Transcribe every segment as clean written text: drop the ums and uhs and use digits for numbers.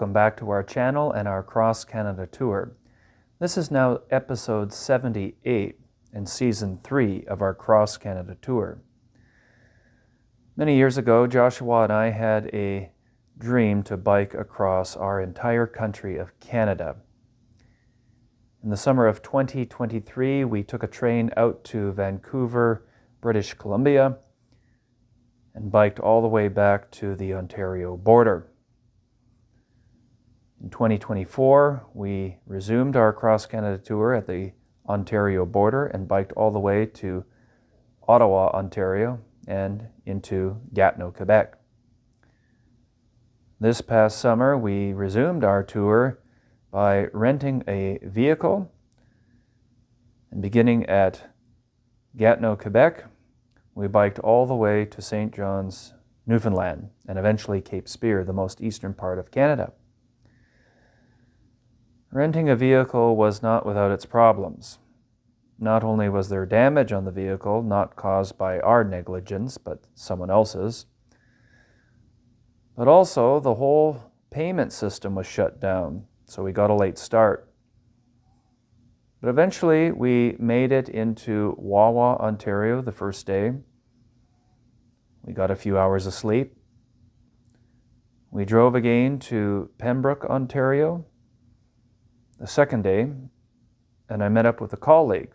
welcome back to our channel and our Cross Canada tour. This is now episode 78 in season 3 of our Cross Canada tour. Many years ago, Joshua and I had a dream to bike across our entire country of Canada. In the summer of 2023, we took a train out to Vancouver, British Columbia, and biked all the way back to the Ontario border. In 2024, we resumed our Cross Canada tour at the Ontario border and biked all the way to Ottawa, Ontario, and into Gatineau, Quebec. This past summer, we resumed our tour by renting a vehicle and beginning at Gatineau, Quebec, we biked all the way to St. John's, Newfoundland, and eventually Cape Spear, the most eastern part of Canada. Renting a vehicle was not without its problems. Not only was there damage on the vehicle, not caused by our negligence, but someone else's, but also the whole payment system was shut down, so we got a late start. But eventually we made it into Wawa, Ontario the first day. We got a few hours of sleep. We drove again to Pembroke, Ontario the second day, and I met up with a colleague,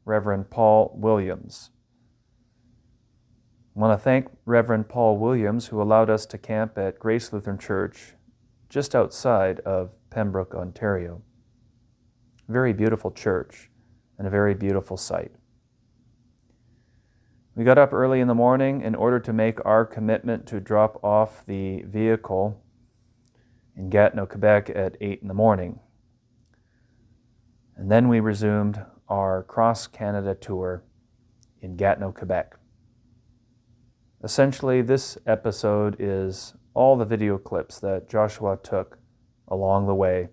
Reverend Paul Williams. I want to thank Reverend Paul Williams, who allowed us to camp at Grace Lutheran Church just outside of Pembroke, Ontario. Very beautiful church and a very beautiful site. We got up early in the morning in order to make our commitment to drop off the vehicle in Gatineau, Quebec at 8 in the morning. And then we resumed our Cross Canada tour in Gatineau, Quebec. Essentially, this episode is all the video clips that Joshua took along the way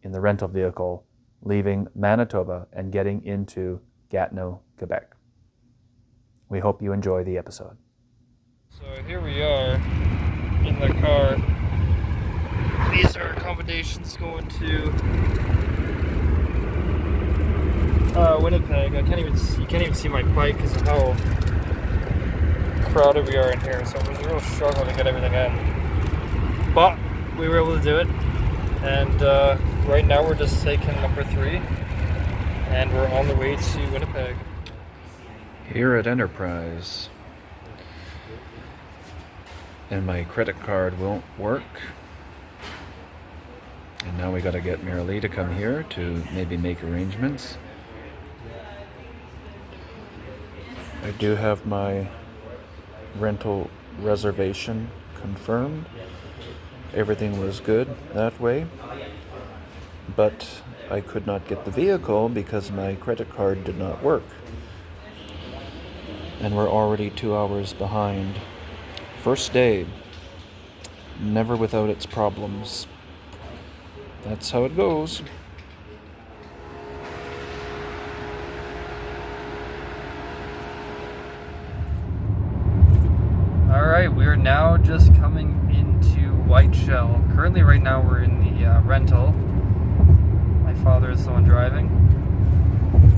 in the rental vehicle, leaving Manitoba and getting into Gatineau, Quebec. We hope you enjoy the episode. So here we are in the car. These are accommodations going to Winnipeg. You can't even see my bike because of how crowded we are in here, so it was a real struggle to get everything in. But we were able to do it, and right now we're just taking number 3, and we're on the way to Winnipeg. Here at Enterprise, and my credit card won't work, and now we got to get Mary Lee to come here to maybe make arrangements. I do have my rental reservation confirmed. Everything was good that way, but I could not get the vehicle because my credit card did not work. And we're already 2 hours behind. First day, never without its problems. That's how it goes. Alright, we're now just coming into Whiteshell. Currently, right now, we're in the rental. My father is the one driving.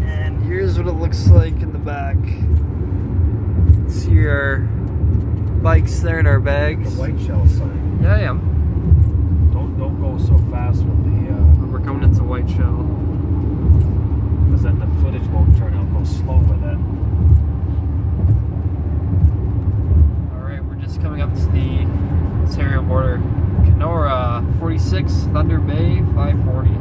And here's what it looks like in the back. See our bikes there and our bags. The Whiteshell sign. Yeah, I am. Don't go so fast with the... We're coming into Whiteshell. Because then the footage won't turn out. Go slow with it. Alright, we're just coming up to the Ontario border. Kenora, 46, Thunder Bay, 540.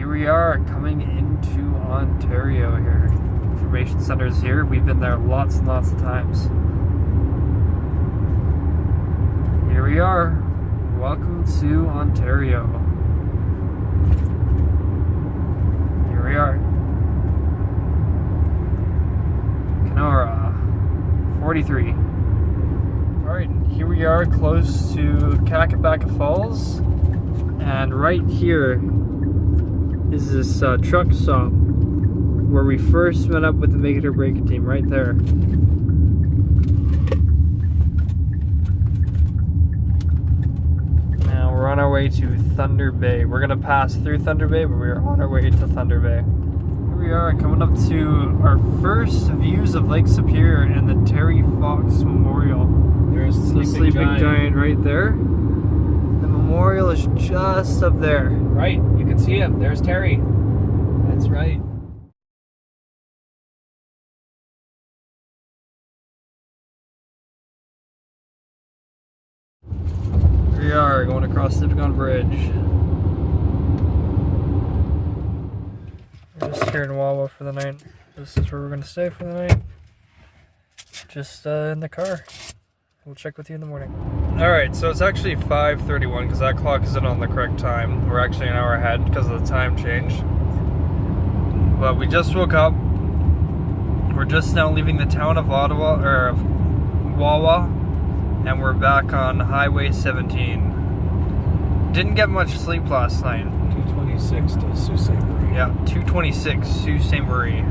We are coming into Ontario here. Information center's here. We've been there lots and lots of times. Here we are. Welcome to Ontario. Here we are. 43. Alright, here we are close to Kakabaka Falls. And right here is this truck stop where we first met up with the Make It or Break It team, right there. Now we're on our way to Thunder Bay. We're gonna pass through Thunder Bay, but we're on our way to Thunder Bay. Here we are coming up to our first views of Lake Superior and the Terry Fox Memorial. There's the sleeping giant right there. The memorial is just up there. Right, you can see him. There's Terry. That's right. Here we are going across Nipigon Bridge. We're just here in Wawa for the night. This is where we're going to stay for the night. Just in the car. We'll check with you in the morning. Alright, so it's actually 5:31 because that clock isn't on the correct time. We're actually an hour ahead because of the time change. But we just woke up. We're just now leaving the town of Ottawa, or of Wawa, and we're back on Highway 17. Didn't get much sleep last night. 226 to Sault Ste. Marie. Yeah, 226 Sault Ste. Marie.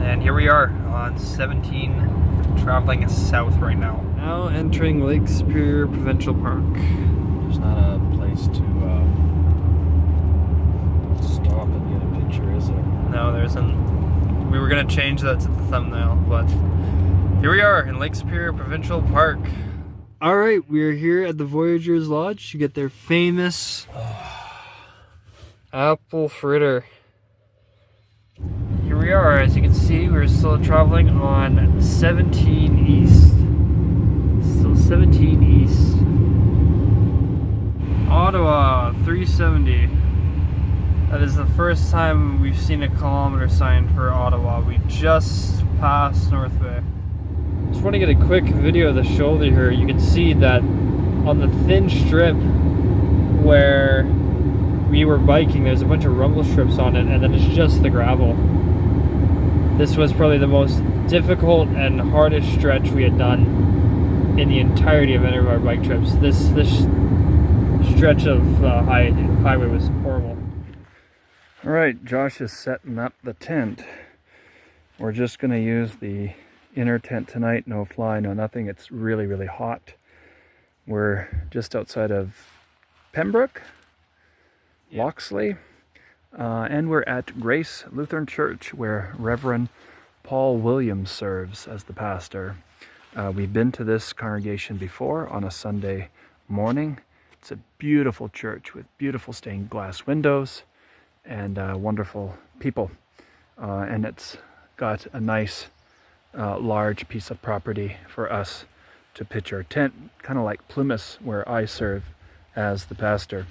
And here we are on 17, traveling south right now. Now entering Lake Superior Provincial Park. There's not a place to stop and get a picture, is there? No, there isn't. We were going to change that to the thumbnail, but here we are in Lake Superior Provincial Park. Alright, we are here at the Voyageurs Lodge to get their famous apple fritter. Here we are, as you can see, we're still traveling on 17 East. Still 17 East. Ottawa, 370. That is the first time we've seen a kilometer sign for Ottawa. We just passed North Bay. Just want to get a quick video of the shoulder here. You can see that on the thin strip where we were biking, there's a bunch of rumble strips on it, and then it's just the gravel. This was probably the most difficult and hardest stretch we had done in the entirety of any of our bike trips. This stretch of highway was horrible. All right, Josh is setting up the tent. We're just going to use the inner tent tonight. No fly, no nothing. It's really, really hot. We're just outside of Pembroke, Loxley, and we're at Grace Lutheran Church, where Reverend Paul Williams serves as the pastor. We've been to this congregation before on a Sunday morning. It's a beautiful church with beautiful stained glass windows and wonderful people. And it's got a nice large piece of property for us to pitch our tent, kind of like Plymouth, where I serve as the pastor.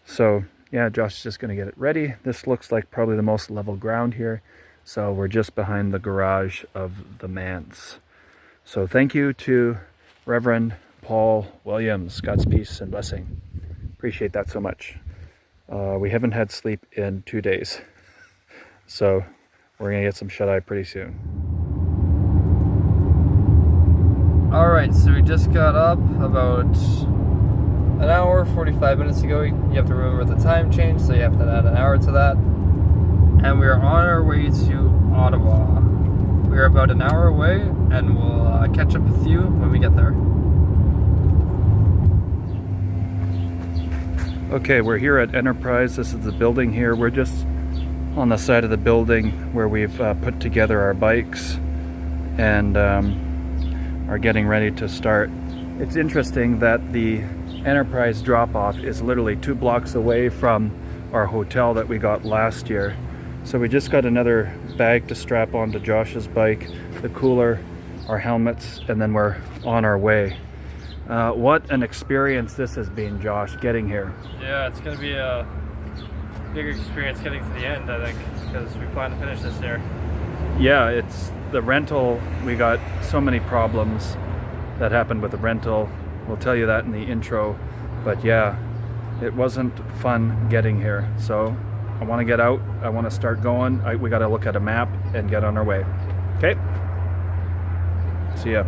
So yeah, Josh is just going to get it ready. This looks like probably the most level ground here. So we're just behind the garage of the manse. So thank you to Reverend Paul Williams. God's peace and blessing. Appreciate that so much. We haven't had sleep in 2 days. So we're going to get some shut-eye pretty soon. Alright, so we just got up about an hour, 45 minutes ago. You have to remember the time change, so you have to add an hour to that. And we are on our way to Ottawa. We are about an hour away, and we'll catch up with you when we get there. Okay, we're here at Enterprise. This is the building here. We're just on the side of the building where we've put together our bikes and are getting ready to start. It's interesting that the Enterprise drop-off is literally 2 blocks away from our hotel that we got last year. So we just got another bag to strap onto Josh's bike, the cooler, our helmets, and then we're on our way. What an experience this has been, Josh, getting here. Yeah, it's going to be a big experience getting to the end, I think, because we plan to finish this year. Yeah, it's the rental. We got so many problems that happened with the rental. We'll tell you that in the intro. But yeah, it wasn't fun getting here. So I want to get out. I want to start going. We got to look at a map and get on our way. Okay? See ya.